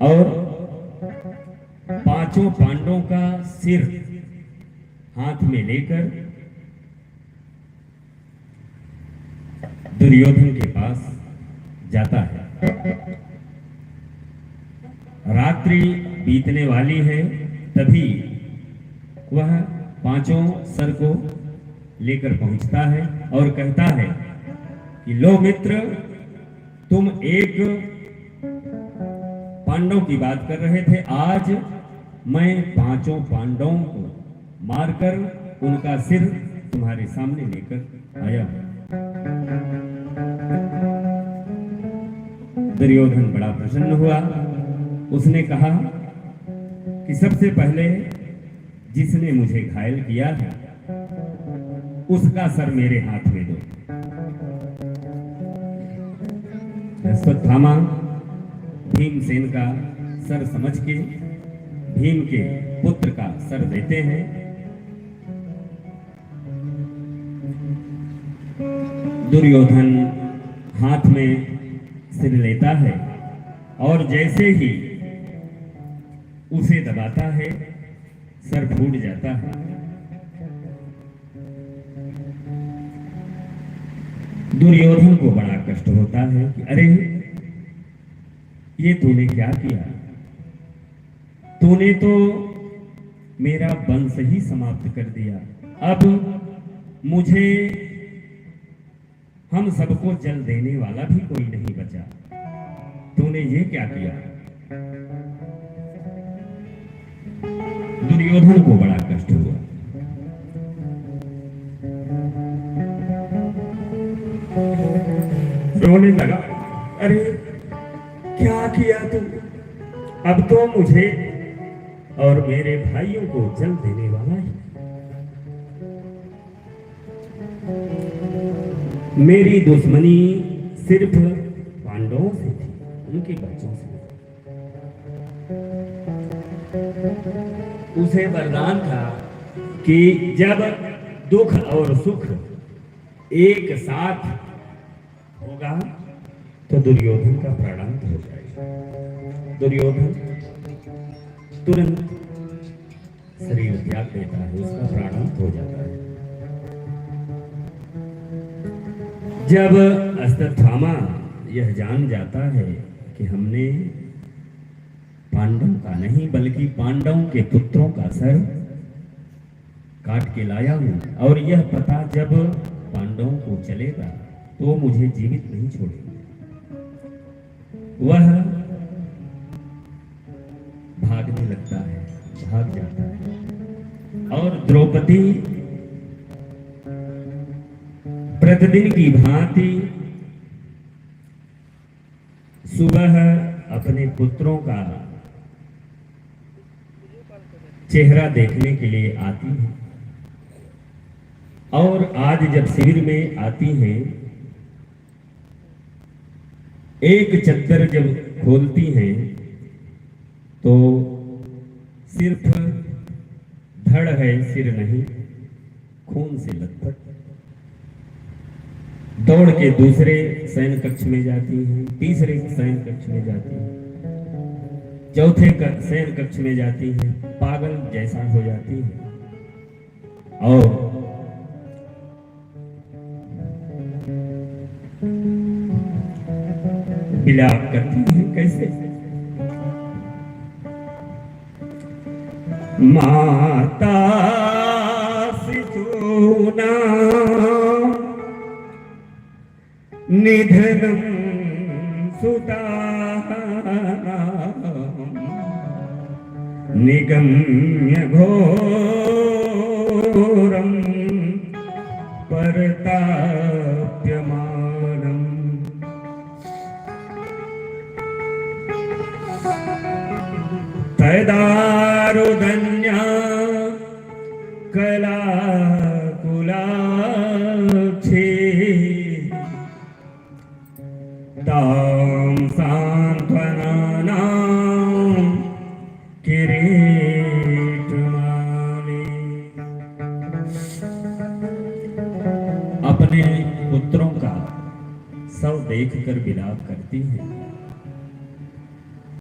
और पांचों पांडवों का सिर हाथ में लेकर दुर्योधन के पास जाता है। रात्रि बीतने वाली है, तभी वह पांचों सर को लेकर पहुंचता है और कहता है कि लो मित्र, तुम एक पांडव की बात कर रहे थे, आज मैं पांचों पांडवों को मारकर उनका सिर तुम्हारे सामने लेकर आया हूं। दुर्योधन बड़ा प्रसन्न हुआ। उसने कहा कि सबसे पहले जिसने मुझे घायल किया है उसका सर मेरे हाथ में दो। अश्वत्थामा भीमसेन का सर समझ के भीम के पुत्र का सर देते हैं। दुर्योधन हाथ में सिर लेता है और जैसे ही उसे दबाता है, सर फूट जाता है। दुर्योधन को बड़ा कष्ट होता है कि अरे ये तूने क्या किया? तूने तो मेरा वंश ही समाप्त कर दिया। अब मुझे, हम सबको जल देने वाला भी कोई नहीं बचा। तूने ये क्या किया? दुर्योधन को बड़ा कष्ट हुआ। रोने लगा, अरे क्या किया तू? अब तो मुझे और मेरे भाइयों को जल देने वाला है। मेरी दुश्मनी सिर्फ पांडवों से थी, उनके बच्चों से। उसे वरदान था कि जब दुख और सुख एक साथ होगा तो दुर्योधन का प्राणांत हो जाएगा। दुर्योधन तुरंत शरीर त्याग देता है, उसका प्राणांत हो जाता है। जब अश्वत्थामा यह जान जाता है कि हमने पांडव का नहीं बल्कि पांडवों के पुत्रों का सर काट के लाया हूं, और यह पता जब पांडवों को चलेगा तो मुझे जीवित नहीं छोड़ेगा, वह भागने लगता है, भाग जाता है। और द्रौपदी प्रतिदिन की भांति सुबह अपने पुत्रों का चेहरा देखने के लिए आती है, और आज जब शिविर में आती हैं, एक चद्दर जब खोलती हैं तो सिर्फ धड़ है, सिर नहीं, खून से लथपथ। दौड़ के दूसरे शयन कक्ष में जाती हैं, तीसरे शयन कक्ष में जाती हैं, चौथे शयन कक्ष में जाती हैं, पागल जैसा हो जाती है और विलाप करती है। कैसे? माता शिशूना निधनम सुता निगम्य घोरम परताप्यमानम। तदारुधन्या कलाकुलाक्षे तां सांत्वनानां किरीटमाले। अपने पुत्रों का शव देखकर विलाप करती है।